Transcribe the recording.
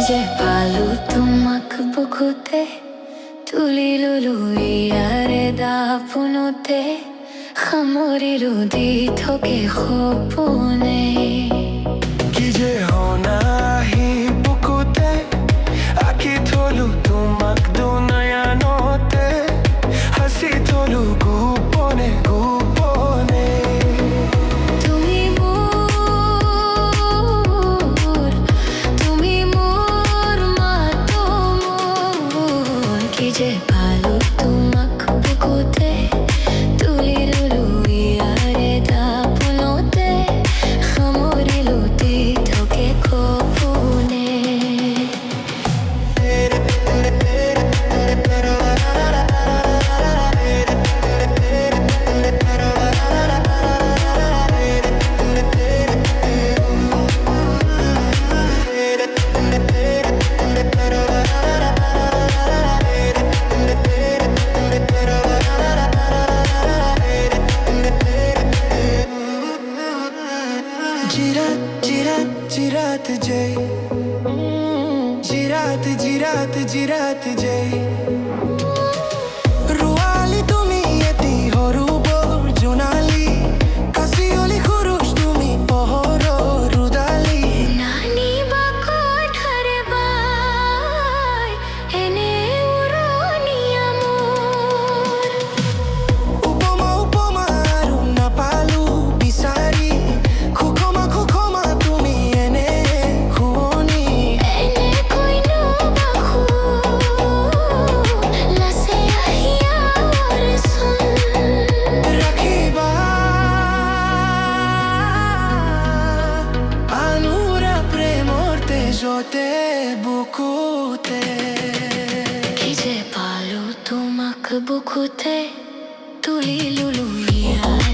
যে পালু তোমাক বুকুতে তুলিলু ইয়াৰে দাপুনুতে সামৰিলো দি থকে সপোনে কি যে হনাহি বুকুতে আঁকি থলো তোমাক দুনয়নতে হাসি থলো গোপনে গোপনে তুমি মোৰ মাতো মোৰ কি যে পালো তোমাক বুকুতে তুলিলু ইয়াৰে দাপুনুতে সামৰিলো দি থকে সপোনে जिरात जय जिरात जय रुआली তুমি এটি হরুব জোনালি কাশিয়লি খুরুশ তুমি পহর রুদালি নানি বা কোঠারে বাই এনে উৰণীয়া মোৰ উপমা আৰু নাপালো বিচাৰি খুখমা তুমি এনে খুৱনি এনে কৈনো বাখো লাছে আহিয়া ওৰেচোন ৰাখিবা আনুৰা প্ৰেমৰ তেজতে বুকুতে কি যে পালো তোমাক বুকুতে তুলিলু ইয়াৰে